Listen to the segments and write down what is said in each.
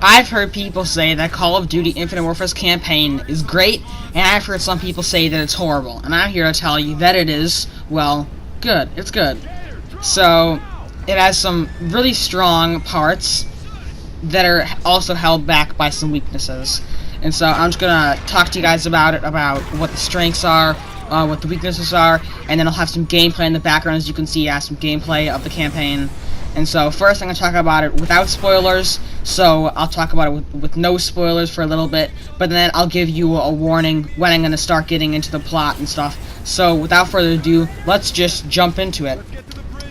I've heard people say that Call of Duty Infinite Warfare's campaign is great, and I've heard some people say that it's horrible. And I'm here to tell you that it is, well, good. It's good. So, it has some really strong parts that are also held back by some weaknesses. And so I'm just gonna talk to you guys about it, about what the strengths are, what the weaknesses are, and then I'll have some gameplay in the background. As you can see, I have some gameplay of the campaign. And so first I'm going to talk about it without spoilers, so I'll talk about it with no spoilers for a little bit, but then I'll give you a warning when I'm going to start getting into the plot and stuff. So without further ado, let's just jump into it.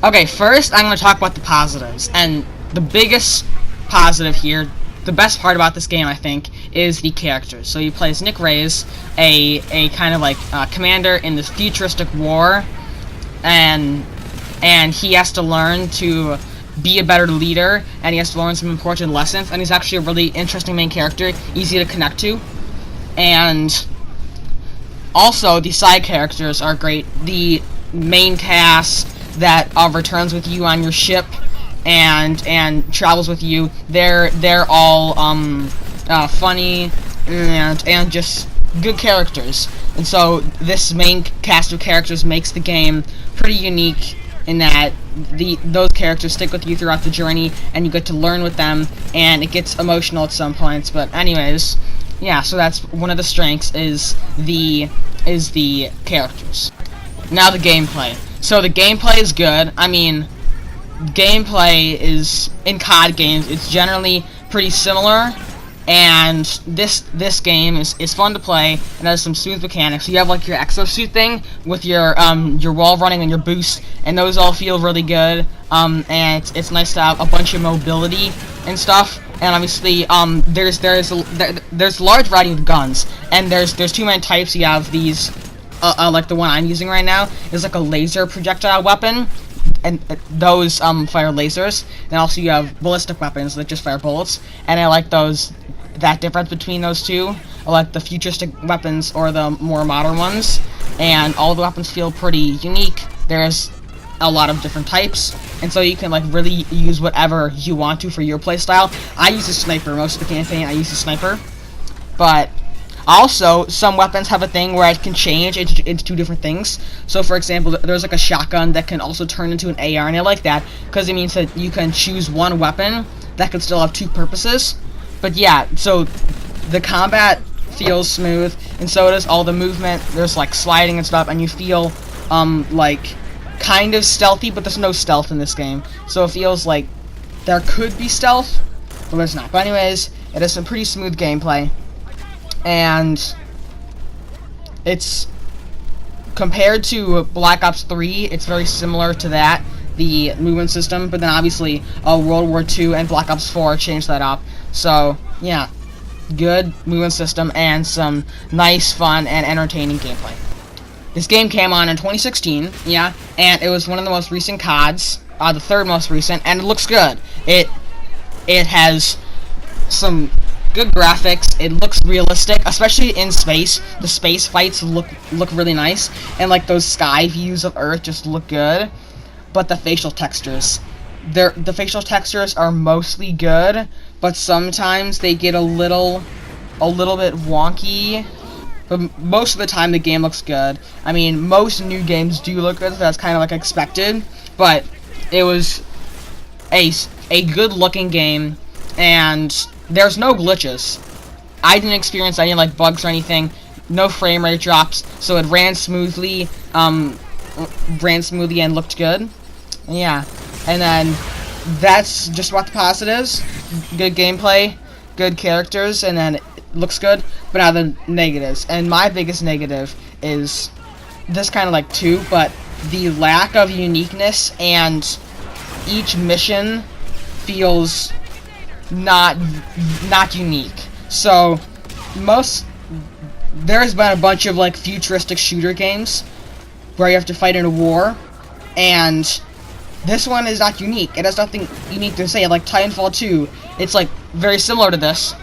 Okay, first I'm going to talk about the positives, and the biggest positive here, the best part about this game, I think, is the characters. So you play as Nick Reyes, a kind of like commander in this futuristic war, and he has to learn to be a better leader, and he has to learn some important lessons, and he's actually a really interesting main character, easy to connect to. And also, the side characters are great. The main cast that returns with you on your ship and travels with you, they're all funny and just good characters. And so this main cast of characters makes the game pretty unique in that those characters stick with you throughout the journey, and you get to learn with them, and it gets emotional at some points. But anyways, yeah, so that's one of the strengths is the characters. Now the gameplay. So the gameplay is good. I mean, gameplay is, in COD games, it's generally pretty similar, and this game is fun to play and has some smooth mechanics. So you have like your exosuit thing with your wall running and your boost, and those all feel really good. And it's nice to have a bunch of mobility and stuff. And obviously there's a large variety of guns, and there's two main types. You have these like the one I'm using right now is like a laser projectile weapon, and those fire lasers. And also you have ballistic weapons that just fire bullets, and I like that difference between those two. I like the futuristic weapons or the more modern ones, and all the weapons feel pretty unique. There's a lot of different types, and so you can like really use whatever you want to for your playstyle. I use a sniper most of the campaign. I use a sniper, but also some weapons have a thing where it can change into two different things. So for example, there's like a shotgun that can also turn into an AR, and I like that because it means that you can choose one weapon that can still have two purposes. But yeah, so the combat feels smooth, and so does all the movement. There's like sliding and stuff, and you feel like kind of stealthy, but there's no stealth in this game. So it feels like there could be stealth, but there's not. But anyways, it has some pretty smooth gameplay, and it's compared to Black Ops 3, it's very similar to that, the movement system, but then obviously World War II and Black Ops 4 changed that up. So yeah, good movement system and some nice, fun, and entertaining gameplay. This game came on in 2016, yeah, and it was one of the most recent CODs, the third most recent, and it looks good. It has some good graphics. It looks realistic, especially in space. The space fights look really nice, and like those sky views of Earth just look good. But the facial textures, the facial textures are mostly good, but sometimes they get a little bit wonky. But most of the time the game looks good. I mean, most new games do look good, so that's kind of like expected. But it was a good looking game, and there's no glitches. I didn't experience any like bugs or anything. No frame rate drops, so it ran smoothly and looked good. Yeah, and then that's just about the positives. Good gameplay, good characters, and then it looks good. But now the negatives, and my biggest negative is this kind of like two, but the lack of uniqueness, and each mission feels not unique. So there's been a bunch of like futuristic shooter games where you have to fight in a war, and this one is not unique. It has nothing unique to say. Like Titanfall 2, it's like very similar to this,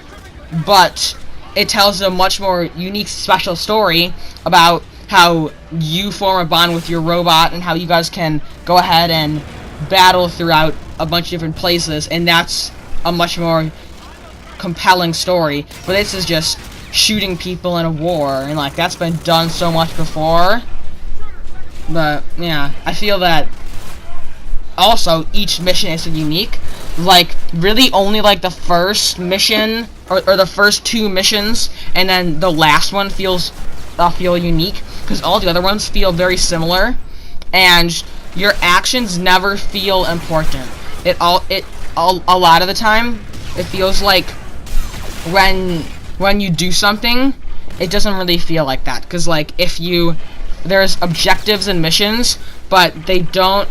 but it tells a much more unique, special story about how you form a bond with your robot and how you guys can go ahead and battle throughout a bunch of different places, and that's a much more compelling story, but this is just shooting people in a war, and like that's been done so much before. But yeah, I feel that also each mission is unique. Like really only like the first mission or the first 2 missions and then the last one feel unique, because all the other ones feel very similar and your actions never feel important. A lot of the time it feels like when you do something, it doesn't really feel like that, because like there's objectives and missions, but they don't,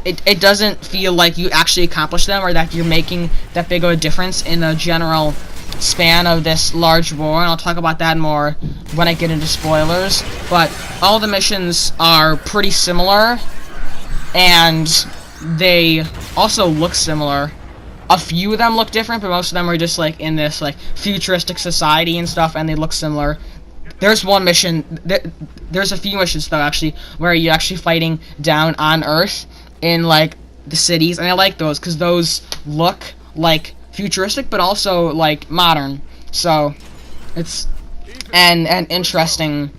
it doesn't feel like you actually accomplish them or that you're making that big of a difference in the general span of this large war, and I'll talk about that more when I get into spoilers. But all the missions are pretty similar, and they also look similar. A few of them look different, but most of them are just like in this like futuristic society and stuff, and they look similar. There's one mission, there's a few missions though actually, where you're actually fighting down on Earth in like the cities, and I like those because those look like futuristic but also like modern, so it's an interesting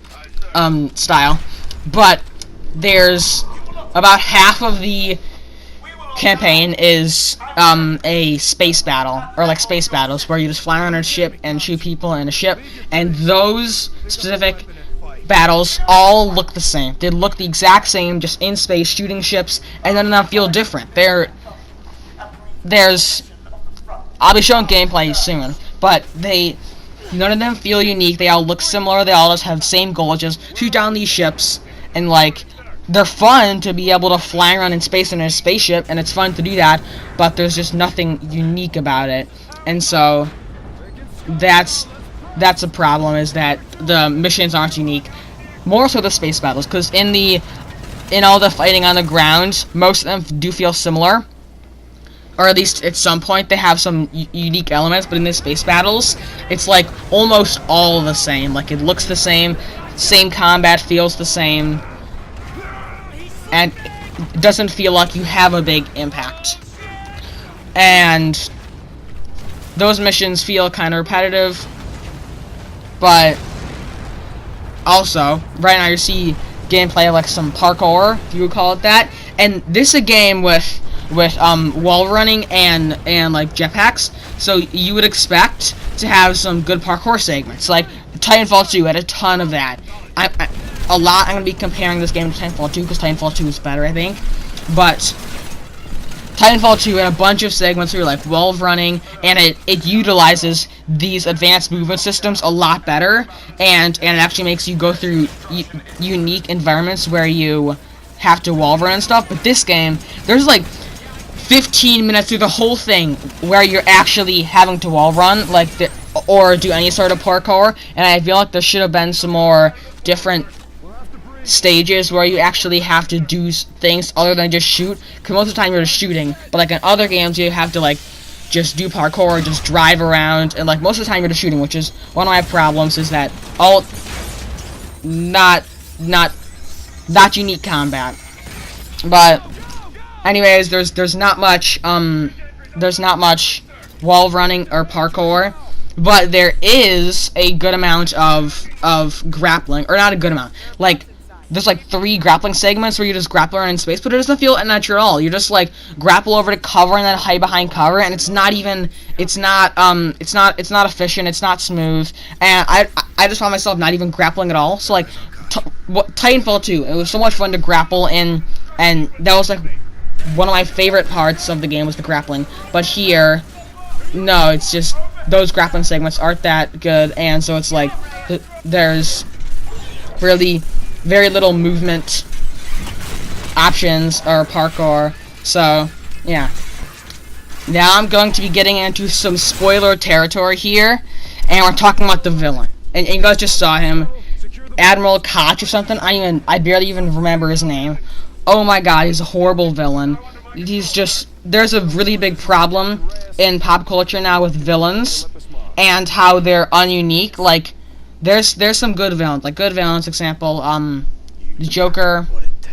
style. But there's about half of the campaign is a space battle, or like space battles where you just fly around a ship and shoot people in a ship, and those specific battles all look the same. They look the exact same, just in space shooting ships, and none of them feel different. I'll be showing gameplay soon, but none of them feel unique. They all look similar. They all just have the same goal, just shoot down these ships, and like they're fun to be able to fly around in space in a spaceship, and it's fun to do that, but there's just nothing unique about it. And so that's a problem, is that the missions aren't unique. More so the space battles, because in all the fighting on the ground, most of them do feel similar, or at least at some point they have some unique elements. But in the space battles, it's like almost all the same. Like it looks the same combat feels the same, and it doesn't feel like you have a big impact. And those missions feel kind of repetitive, but also right now you see gameplay like some parkour, if you would call it that. And this is a game with wall running and like jetpacks, so you would expect to have some good parkour segments. Like Titanfall 2 had a ton of that. I'm going to be comparing this game to Titanfall 2 because Titanfall 2 is better, I think. But Titanfall 2 had a bunch of segments where you're like wall running, and it utilizes these advanced movement systems a lot better, and it actually makes you go through unique environments where you have to wall run and stuff. But this game, there's like 15 minutes through the whole thing where you're actually having to wall run, or do any sort of parkour, and I feel like there should have been some more different stages where you actually have to do things other than just shoot, because most of the time you're just shooting, but like in other games you have to like just do parkour or just drive around, and like most of the time you're just shooting, which is one of my problems, is that all not unique combat. But anyways, there's not much wall running or parkour, but there is a good amount of grappling, or not a good amount, like there's like 3 grappling segments where you just grapple around in space, but it doesn't feel unnatural at all. You just like grapple over to cover and then hide behind cover, and it's not efficient, it's not smooth, and I just found myself not even grappling at all. So like Titanfall 2, it was so much fun to grapple in, and that was like one of my favorite parts of the game was the grappling. But here, no, it's just those grappling segments aren't that good, and so it's like there's really very little movement options or parkour. So yeah, now I'm going to be getting into some spoiler territory here, and we're talking about the villain, and you guys just saw him, Admiral Koch or something. I barely even remember his name. Oh my god, he's a horrible villain. There's a really big problem in pop culture now with villains and how they're ununique. Like there's some good villains, example, the Joker,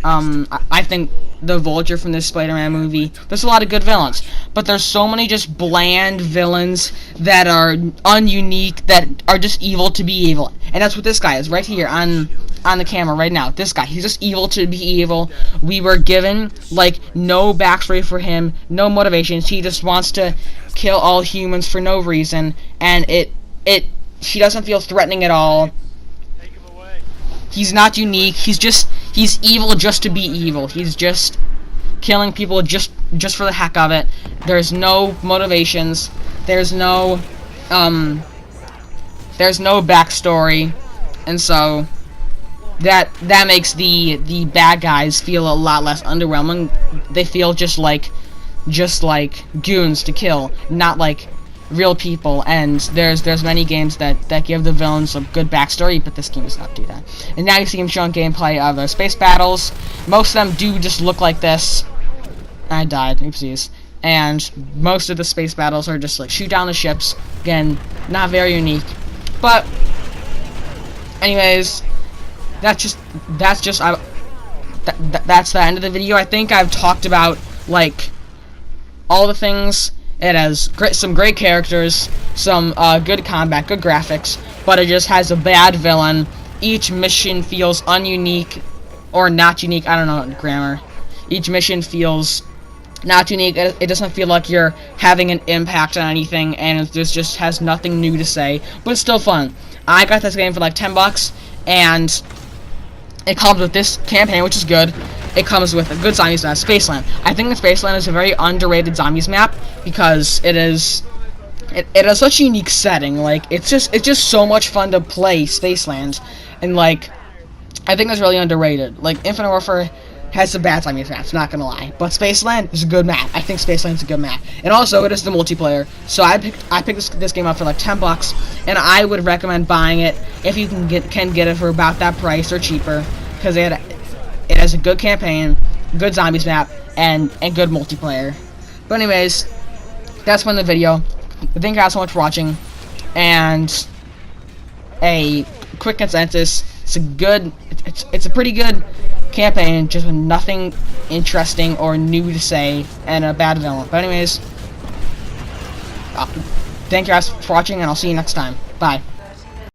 I think the Vulture from this Spider-Man movie, there's a lot of good villains, but there's so many just bland villains that are ununique, that are just evil to be evil. And that's what this guy is right here on the camera right now. This guy, he's just evil to be evil. We were given, like, no backstory for him, no motivations. He just wants to kill all humans for no reason, and he doesn't feel threatening at all. He's not unique. He's evil just to be evil. He's just killing people just for the heck of it. There's no motivations. There's no backstory, and so that makes the bad guys feel a lot less underwhelming. They feel just like goons to kill, not like real people. And there's many games that give the villains a good backstory, but this game does not do that. And now you see him showing gameplay of the space battles. Most of them do just look like this. I died, oopsies. And most of the space battles are just like shoot down the ships. Again, not very unique. But anyways, that's the end of the video. I think I've talked about like all the things. It has some great characters, some good combat, good graphics, but it just has a bad villain. Each mission feels ununique, or not unique, I don't know grammar. Each mission feels not unique. It doesn't feel like you're having an impact on anything, and it just has nothing new to say, but it's still fun. I got this game for like $10, and it comes with this campaign, which is good. It comes with a good zombies map, Spaceland. I think the Spaceland is a very underrated zombies map because it has such a unique setting. Like it's just so much fun to play Spaceland, and like I think it's really underrated. Like Infinite Warfare has some bad zombies maps, not gonna lie, but Spaceland is a good map. I think Spaceland's a good map, and also it is the multiplayer. So I picked this game up for like $10, and I would recommend buying it if you can get it for about that price or cheaper, because it has a good campaign, good zombies map, and good multiplayer. But anyways, that's been the video. Thank you guys so much for watching, and a quick consensus: it's a pretty good campaign, just with nothing interesting or new to say, and a bad villain. But anyways, thank you guys for watching, and I'll see you next time. Bye.